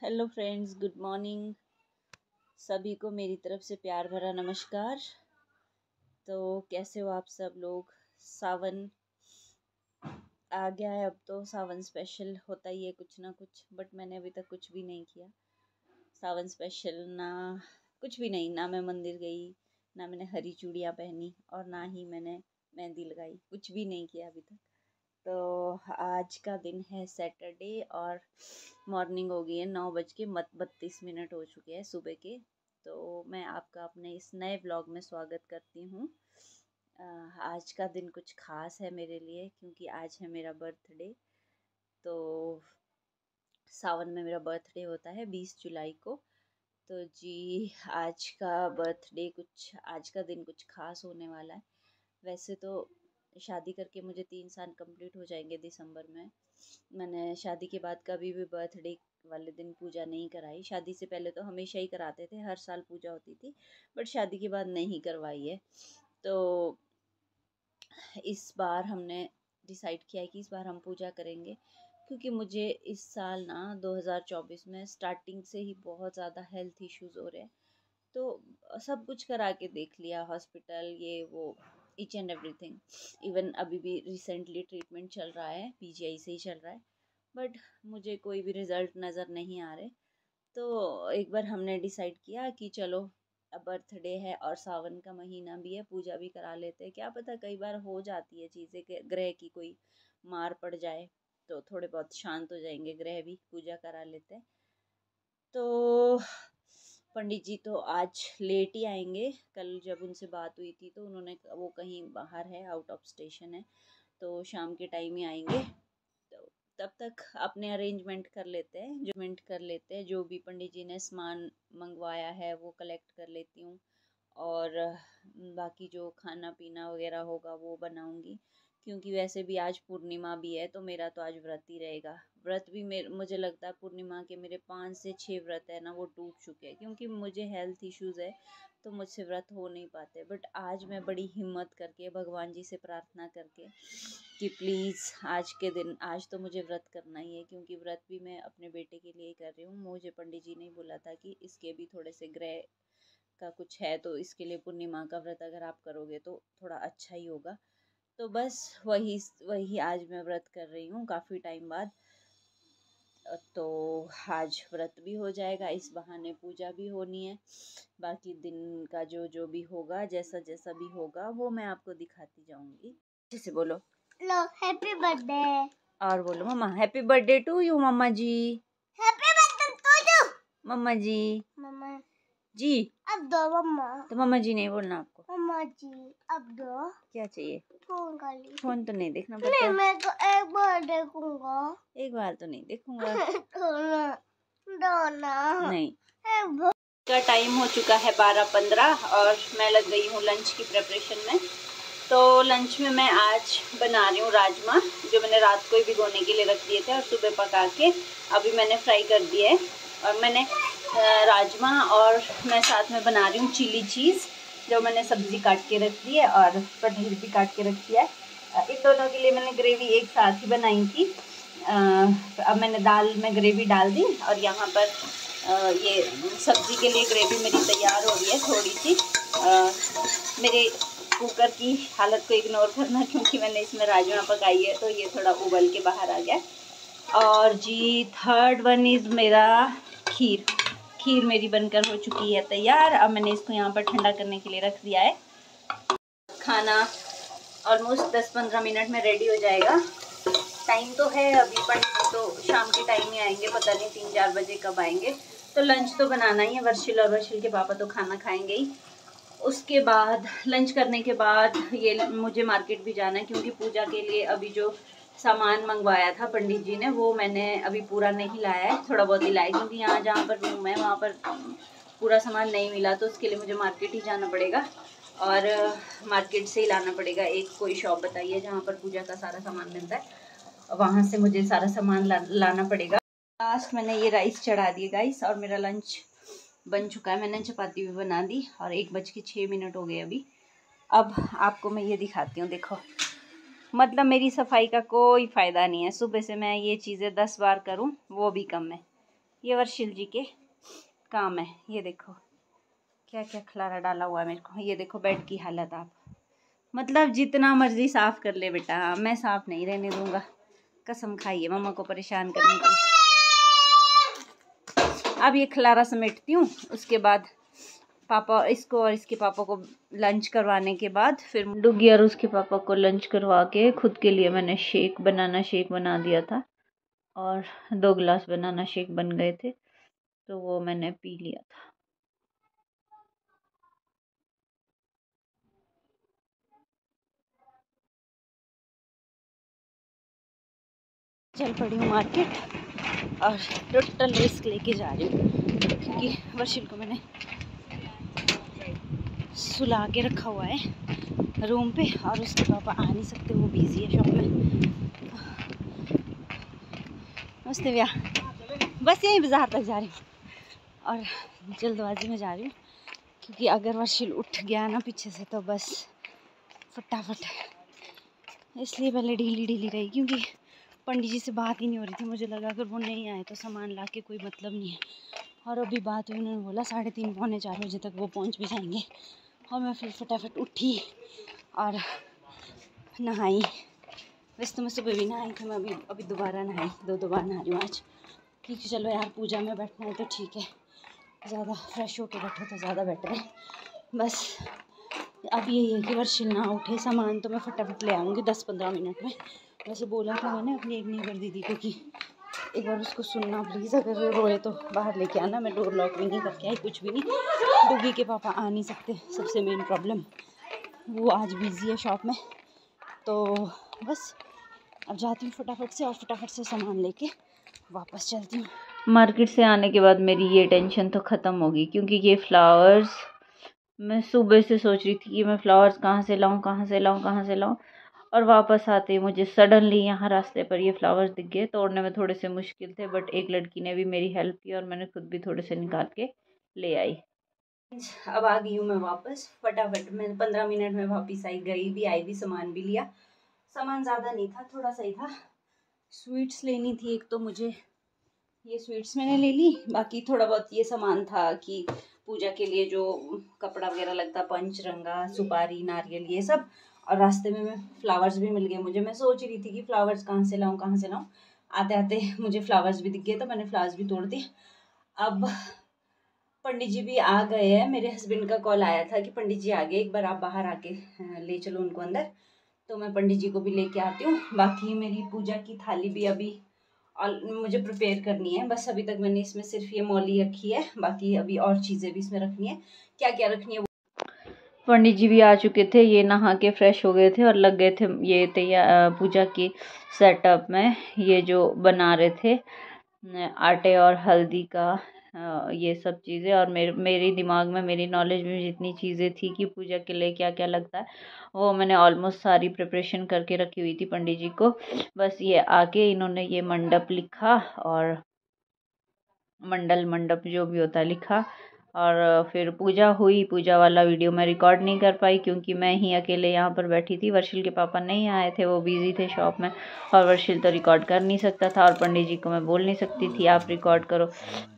Hello friends, good morning. सभी को मेरी तरफ से प्यार भरा नमस्कार। तो कैसे हो आप सब लोग? सावन आ गया है, अब तो सावन स्पेशल होता ही है कुछ ना कुछ, बट मैंने अभी तक कुछ भी नहीं किया सावन स्पेशल। ना कुछ भी नहीं, ना मैं मंदिर गई, ना मैंने हरी चूड़ियाँ पहनी और ना ही मैंने मेहंदी लगाई। कुछ भी नहीं किया अभी तक। तो आज का दिन है सैटरडे और मॉर्निंग हो गई है 9:32 हो चुके हैं सुबह के। तो मैं आपका अपने इस नए व्लॉग में स्वागत करती हूँ। आज का दिन कुछ ख़ास है मेरे लिए क्योंकि आज है मेरा बर्थडे। तो सावन में मेरा बर्थडे होता है 20 जुलाई को। तो जी, आज का दिन कुछ ख़ास होने वाला है। वैसे तो शादी करके मुझे 3 साल कंप्लीट हो जाएंगे दिसंबर में। मैंने शादी के बाद कभी भी बर्थडे वाले दिन पूजा नहीं कराई। शादी से पहले तो हमेशा ही कराते थे, हर साल पूजा होती थी, बट शादी के बाद नहीं करवाई है। तो इस बार हमने डिसाइड किया है कि इस बार हम पूजा करेंगे क्योंकि मुझे इस साल ना 2024 में स्टार्टिंग से ही बहुत ज़्यादा हेल्थ इश्यूज़ हो रहे हैं। तो सब कुछ करा के देख लिया, हॉस्पिटल ये वो, ईच एंड एवरीथिंग। इवन अभी भी रिसेंटली ट्रीटमेंट चल रहा है, पीजीआई से ही चल रहा है, बट मुझे कोई भी रिज़ल्ट नज़र नहीं आ रहे। तो एक बार हमने डिसाइड किया कि चलो, अब बर्थडे है और सावन का महीना भी है, पूजा भी करा लेते हैं। क्या पता कई बार हो जाती है चीज़ें कि ग्रह की कोई मार पड़ जाए तो थोड़े बहुत शांत हो जाएंगे ग्रह भी, पूजा करा लेते हैं। तो पंडित जी तो आज लेट ही आएंगे। कल जब उनसे बात हुई थी तो उन्होंने, वो कहीं बाहर है, आउट ऑफ स्टेशन है, तो शाम के टाइम ही आएंगे। तो तब तक अपने अरेंजमेंट कर लेते हैं। जो भी पंडित जी ने सामान मंगवाया है वो कलेक्ट कर लेती हूँ, और बाकी जो खाना पीना वगैरह होगा वो बनाऊंगी। क्योंकि वैसे भी आज पूर्णिमा भी है तो मेरा तो आज व्रत ही रहेगा। व्रत भी मुझे लगता है पूर्णिमा के मेरे 5 से 6 व्रत है ना, वो टूट चुके हैं क्योंकि मुझे हेल्थ इश्यूज़ है तो मुझसे व्रत हो नहीं पाते। बट आज मैं बड़ी हिम्मत करके भगवान जी से प्रार्थना करके कि प्लीज़ आज के दिन, आज तो मुझे व्रत करना ही है, क्योंकि व्रत भी मैं अपने बेटे के लिए कर रही हूँ। मुझे पंडित जी ने बोला था कि इसके भी थोड़े से ग्रह का कुछ है, तो इसके लिए पूर्णिमा का व्रत अगर आप करोगे तो थोड़ा अच्छा ही होगा। तो बस वही वही आज मैं व्रत कर रही हूँ काफ़ी टाइम बाद। तो आज व्रत भी हो जाएगा, इस बहाने पूजा भी होनी है। बाकी दिन का जो जो भी होगा, जैसा जैसा भी होगा, वो मैं आपको दिखाती जाऊंगी। जैसे बोलो, लो हैप्पी बर्थडे, और बोलो मम्मा हैप्पी बर्थडे टू यू मम्मा जी, हैप्पी बर्थडे टू यू मम्मा जी, मम्मा जी। अब दो मम्मा, तो मम्मा जी नहीं बोलना आपको, मम्मा जी अब दो। क्या चाहिए? फोन कर ली। फोन तो नहीं देखना पड़ता। नहीं, मैं तो एक बार देखूंगा। एक बार तो नहीं देखूंगा। नहीं। का टाइम हो चुका है 12:15 और मैं लग गई हूँ लंच की प्रिपरेशन में। तो लंच में मैं आज बना रही हूँ राजमा, जो मैंने रात को ही भिगोने के लिए रख दिए थे और सुबह पका के अभी मैंने फ्राई कर दिया है। और मैंने राजमा और मैं साथ में बना रही हूँ चिली चीज़, जो मैंने सब्ज़ी काट के रख दी है और पनीर भी काट के रख दिया है। इन दोनों के लिए मैंने ग्रेवी एक साथ ही बनाई थी। अब मैंने दाल में ग्रेवी डाल दी और यहाँ पर ये सब्ज़ी के लिए ग्रेवी मेरी तैयार हो रही है। थोड़ी सी मेरे कुकर की हालत को इग्नोर करना, क्योंकि मैंने इसमें राजमा पकाई है तो ये थोड़ा उबल के बाहर आ गया। और जी, थर्ड वन इज़ मेरा खीर मेरी बनकर हो चुकी है तैयार। अब मैंने इसको यहाँ पर ठंडा करने के लिए रख दिया है। खाना ऑलमोस्ट 10-15 मिनट में रेडी हो जाएगा। टाइम तो है अभी, पंडित तो शाम के टाइम ही आएंगे, पता नहीं 3-4 बजे कब आएंगे। तो लंच तो बनाना ही है, वर्षिल और वर्षिल के पापा तो खाना खाएंगे ही। उसके बाद लंच करने के बाद ये मुझे मार्केट भी जाना है, क्योंकि पूजा के लिए अभी जो सामान मंगवाया था पंडित जी ने वो मैंने अभी पूरा नहीं लाया है, थोड़ा बहुत ही लाया, क्योंकि यहाँ जहाँ पर रूम है वहाँ पर पूरा सामान नहीं मिला, तो उसके लिए मुझे मार्केट ही जाना पड़ेगा और मार्केट से ही लाना पड़ेगा। एक कोई शॉप बताइए जहाँ पर पूजा का सारा सामान मिलता है, वहाँ से मुझे सारा सामान लाना पड़ेगा। लास्ट मैंने ये राइस चढ़ा दिए गाइस, और मेरा लंच बन चुका है। मैंने चपाती भी बना दी और 1:06 हो गए अभी। अब आपको मैं ये दिखाती हूँ, देखो, मतलब मेरी सफाई का कोई फ़ायदा नहीं है। सुबह से मैं ये चीज़ें 10 बार करूँ वो भी कम है। ये वर्षिल जी के काम है। ये देखो क्या क्या खलारा डाला हुआ है मेरे को। ये देखो बेड की हालत आप, मतलब जितना मर्जी साफ़ कर ले बेटा, मैं साफ़ नहीं रहने दूँगा। कसम खाइए मम्मा को परेशान करने की। अब ये खलारा समेटती हूँ, उसके बाद पापा इसको और इसके पापा को लंच करवाने के बाद फिर डुगी और उसके पापा को लंच करवा के खुद के लिए मैंने बनाना शेक बना दिया था और 2 गिलास बनाना शेक बन गए थे, तो वो मैंने पी लिया था। चल पड़ी हूँ मार्केट और टोटल रिस्क लेके जा रही हूँ, क्योंकि वर्षिल को मैंने सुला के रखा हुआ है रूम पे और उसके पापा आ नहीं सकते, वो बिजी है शॉप में। नमस्ते भैया, बस यहीं बाजार तक जा रही हूँ और जल्दबाजी में जा रही हूँ, क्योंकि अगर वर्षिल उठ गया ना पीछे से तो बस फटाफट, इसलिए पहले ढीली ढीली रही, क्योंकि पंडित जी से बात ही नहीं हो रही थी। मुझे लगा अगर वो नहीं आए तो सामान ला के कोई मतलब नहीं है, और अभी बात हुई, उन्होंने बोला 3:30 पौने 4 बजे तक वो पहुंच भी जाएंगे। और मैं फिर फटाफट उठी और नहाई। वैसे तो मैं सुबह भी नहाई थी, मैं अभी दोबारा नहाई, 2 बार नहा रही हूँ आज, क्योंकि चलो यार पूजा में बैठना है तो ठीक है, ज़्यादा फ्रेश होकर बैठो तो ज़्यादा बेटर है। बस अब यही है कि वर्षिल ना उठे, सामान तो मैं फटाफट ले आऊँगी 10-15 मिनट में। वैसे बोला था मैंने अपनी एक नेबर दीदी को कि एक बार उसको सुनना प्लीज़, अगर वो रोए तो बाहर लेके आना। मैं डोर लॉक भी नहीं करके आई, कुछ भी नहीं। डुगी के पापा आ नहीं सकते, सबसे मेन प्रॉब्लम, वो आज बिज़ी है शॉप में। तो बस अब जाती हूँ फटाफट से, और फटाफट से सामान लेके वापस चलती हूँ। मार्केट से आने के बाद मेरी ये टेंशन तो ख़त्म होगी, क्योंकि ये फ्लावर्स मैं सुबह से सोच रही थी कि मैं फ्लावर्स कहाँ से लाऊं, और वापस आते ही मुझे सडनली यहाँ रास्ते पर ये फ्लावर्स दिख गए। तोड़ने में थोड़े से मुश्किल थे, बट एक लड़की ने भी मेरी हेल्प की और मैंने खुद भी थोड़े से निकाल के ले आई। अब आ गई हूँ मैं वापस, फटाफट मैं 15 मिनट में वापस आई भी, सामान भी लिया। सामान ज़्यादा नहीं था, थोड़ा सा ही था। स्वीट्स लेनी थी एक, तो मुझे ये स्वीट्स मैंने ले ली, बाकी थोड़ा बहुत ये सामान था कि पूजा के लिए जो कपड़ा वगैरह लगता, पंचरंगा, सुपारी, नारियल, ये सब। और रास्ते में फ्लावर्स भी मिल गए मुझे। मैं सोच रही थी कि फ्लावर्स कहाँ से लाऊं। आते आते मुझे फ्लावर्स भी दिख गए, तो मैंने फ्लावर्स भी तोड़ दिए। अब पंडित जी भी आ गए हैं, मेरे हस्बैंड का कॉल आया था कि पंडित जी आ गए, एक बार आप बाहर आके ले चलो उनको अंदर। तो मैं पंडित जी को भी लेके आती हूँ। बाकी मेरी पूजा की थाली भी अभी मुझे प्रिपेयर करनी है। बस अभी तक मैंने इसमें सिर्फ ये मौली रखी है, बाकी अभी और चीज़ें भी इसमें रखनी है। क्या क्या रखनी है। पंडित जी भी आ चुके थे, ये नहा के फ्रेश हो गए थे और लग गए थे ये तैयार पूजा की सेटअप में। ये जो बना रहे थे आटे और हल्दी का ये सब चीज़ें, और मेरे दिमाग में, मेरी नॉलेज में जितनी चीज़ें थी कि पूजा के लिए क्या क्या लगता है, वो मैंने ऑलमोस्ट सारी प्रिपरेशन करके रखी हुई थी पंडित जी को। बस ये आके इन्होंने ये मंडप लिखा और मंडप जो भी होता है लिखा, और फिर पूजा हुई। पूजा वाला वीडियो मैं रिकॉर्ड नहीं कर पाई, क्योंकि मैं ही अकेले यहाँ पर बैठी थी। वर्षिल के पापा नहीं आए थे, वो बिज़ी थे शॉप में, और वर्षिल तो रिकॉर्ड कर नहीं सकता था, और पंडित जी को मैं बोल नहीं सकती थी आप रिकॉर्ड करो।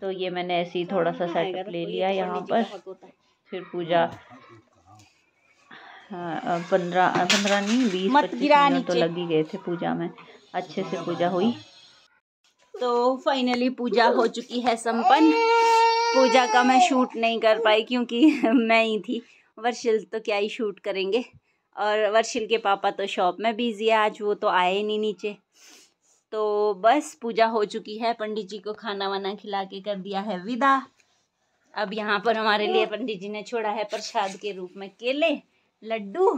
तो ये मैंने ऐसे ही थोड़ा सा सेटअप ले लिया यहाँ पर। फिर पूजा 15 नहीं 20-25 मिनट तो लग ही गए थे पूजा में। अच्छे से पूजा हुई। तो फाइनली पूजा हो चुकी है संपन्न। पूजा का मैं शूट नहीं कर पाई, क्योंकि मैं ही थी। वर्षिल तो क्या ही शूट करेंगे, और वर्षिल के पापा तो शॉप में बिजी है आज, वो तो आए ही नहीं नीचे। तो बस पूजा हो चुकी है, पंडित जी को खाना वाना खिला के कर दिया है विदा। अब यहाँ पर हमारे लिए पंडित जी ने छोड़ा है प्रसाद के रूप में केले, लड्डू,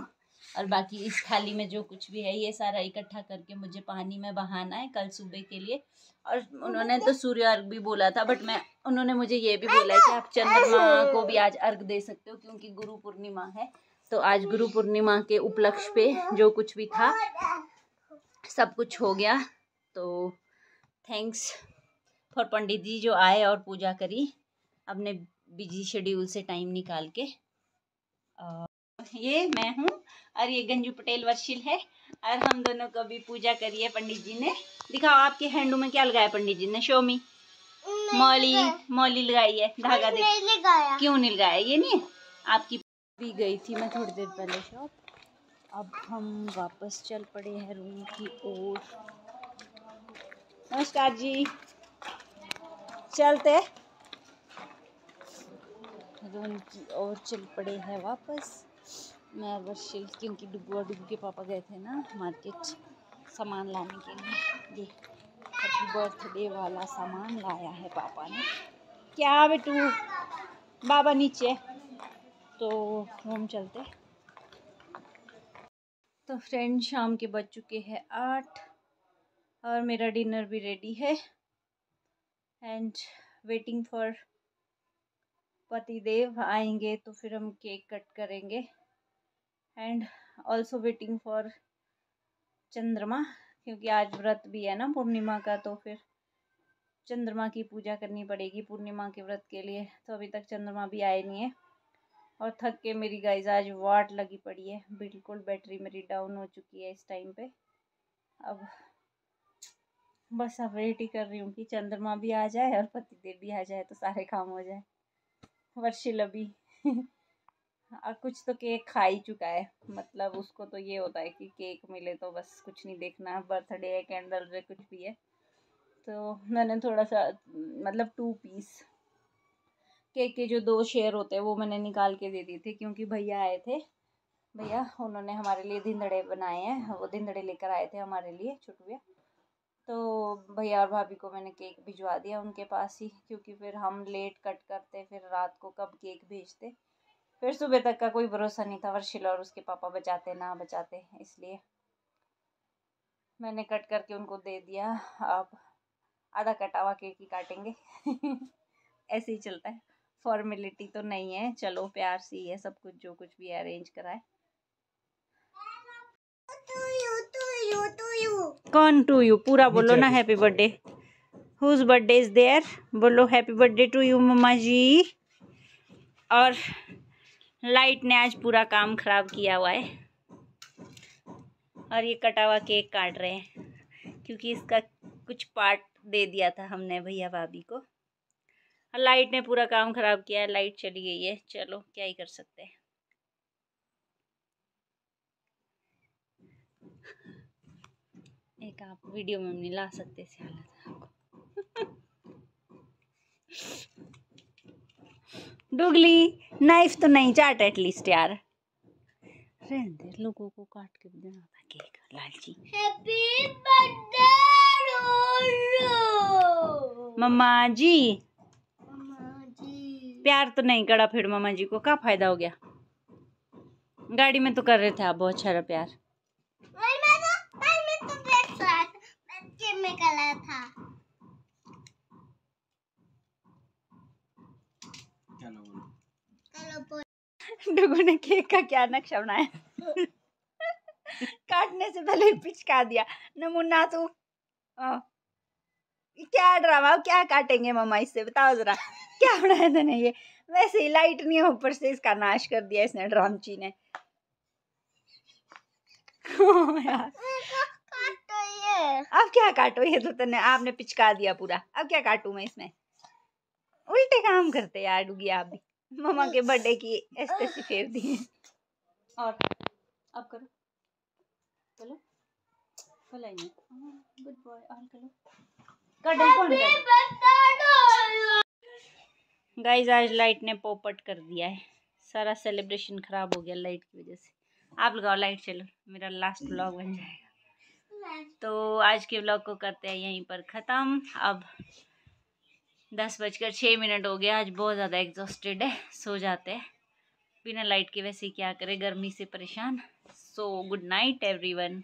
और बाकी इस थाली में जो कुछ भी है ये सारा इकट्ठा करके मुझे पानी में बहाना है कल सुबह के लिए। और उन्होंने तो सूर्य अर्घ भी बोला था, बट उन्होंने मुझे ये भी बोला है कि आप चंद्रमा को भी आज अर्घ दे सकते हो, क्योंकि गुरु पूर्णिमा है। तो आज गुरु पूर्णिमा के उपलक्ष्य पे जो कुछ भी था सब कुछ हो गया। तो थैंक्स फॉर पंडित जी जो आए और पूजा करी अपने बिजी शेड्यूल से टाइम निकाल के। ये मैं हूँ और ये गंजू पटेल वर्षिल है, और हम दोनों को भी पूजा करी है पंडित जी ने। दिखाओ आपके हैंडू में क्या लगाया पंडित जी ने, शो मी। मौली मौली लगाई है धागा दे। नहीं लगाया। क्यों नहीं लगाया? ये नहीं आपकी भी गई थी मैं थोड़ी देर पहले शॉप। अब हम वापस चल पड़े हैं रूम की ओर। नमस्कार जी, चलते रूम की ओर चल पड़े हैं वापस। मैं और वर्षिल, क्योंकि डुगू के पापा गए थे ना मार्केट सामान लाने के लिए। ये हैप्पी बर्थडे वाला सामान लाया है पापा ने। क्या बेटू? बाबा नीचे। तो रूम चलते। तो फ्रेंड शाम के बज चुके हैं 8 और मेरा डिनर भी रेडी है एंड वेटिंग फॉर पति देव आएंगे तो फिर हम केक कट करेंगे एंड ऑल्सो वेटिंग फॉर चंद्रमा, क्योंकि आज व्रत भी है ना पूर्णिमा का, तो फिर चंद्रमा की पूजा करनी पड़ेगी पूर्णिमा के व्रत के लिए। तो अभी तक चंद्रमा भी आए नहीं है और थक के मेरी गाइस आज वाट लगी पड़ी है, बिल्कुल बैटरी मेरी डाउन हो चुकी है इस टाइम पे। अब बस अब वेट ही कर रही हूँ कि चंद्रमा भी आ जाए और पतिदेव भी आ जाए तो सारे काम हो जाए। वर्षिल अभी कुछ तो केक खा ही चुका है, मतलब उसको तो ये होता है कि केक मिले तो बस कुछ नहीं देखना, बर्थडे है कैंडल है कुछ भी है। तो मैंने थोड़ा सा मतलब 2 पीस केक के जो 2 शेयर होते हैं वो मैंने निकाल के दे दिए थे, क्योंकि भैया आए थे। भैया उन्होंने हमारे लिए धिंदड़े बनाए हैं, वो धिंदड़े लेकर आए थे हमारे लिए छुटुया। तो भैया और भाभी को मैंने केक भिजवा दिया उनके पास ही, क्योंकि फिर हम लेट कट करते फिर रात को कब केक भेजते, फिर सुबह तक का कोई भरोसा नहीं था वर्षिल और उसके पापा बचाते ना बचाते, इसलिए मैंने कट करके उनको दे दिया। अब आधा कटा हुआ केक ही काटेंगे ऐसे ही चलता है, फॉर्मेलिटी तो नहीं है, चलो प्यार से ही है सब कुछ, जो कुछ भी अरेंज करा है। कौन टू यू? पूरा बोलो ना happy birthday. Whose birthday is there? बोलो हैप्पी बर्थडे टू यू मम्मा जी। और लाइट ने आज पूरा काम खराब किया हुआ है और ये कटा हुआ केक काट रहे हैं, क्योंकि इसका कुछ पार्ट दे दिया था हमने भैया भाभी को। लाइट ने पूरा काम खराब किया है, लाइट चली गई है, चलो क्या ही कर सकते हैं। एक आप वीडियो में नहीं ला सकते इस हालत आपको डुगली नाइफ तो नहीं चाट एटलीस्ट यार, रहने दे, लोगों को काट के भी देना था केक लालची। हैप्पी बर्थडे मम्मा जी। मम्मा जी। प्यार तो नहीं करा फिर मम्मा जी को क्या फायदा हो गया? गाड़ी में तो कर रहे थे आप बहुत सारा प्यार। मैं तो बच्चे में करा था। डुगू ने केक का क्या नक्शा बनाया काटने से पहले पिचका दिया। नमूना तू क्या ड्रामा, क्या काटेंगे मम्मा इससे, बताओ जरा क्या बनाया था ये? वैसे ही लाइट नहीं है, ऊपर से इसका नाश कर दिया इसने ड्रामची ने यार। अब क्या काटो, ये तो तने आपने पिचका दिया पूरा, अब क्या काटूं मैं इसमें? उल्टे काम करते यार डुगी आप भी। मम्मा के बर्थडे की एस्टेसी फेर दी। और अब करो चलो भलाई नहीं, गुड बॉय। और करो गाइस आज लाइट ने पोपट कर दिया है, सारा सेलिब्रेशन खराब हो गया लाइट की वजह से। आप लगाओ लाइट, चलो मेरा लास्ट व्लॉग बन जाएगा। तो आज के व्लॉग को करते हैं यहीं पर ख़त्म। अब 10:06 हो गया, आज बहुत ज़्यादा एग्जॉस्टेड है, सो जाते हैं बिना लाइट के, वैसे ही क्या करें गर्मी से परेशान। So good night everyone.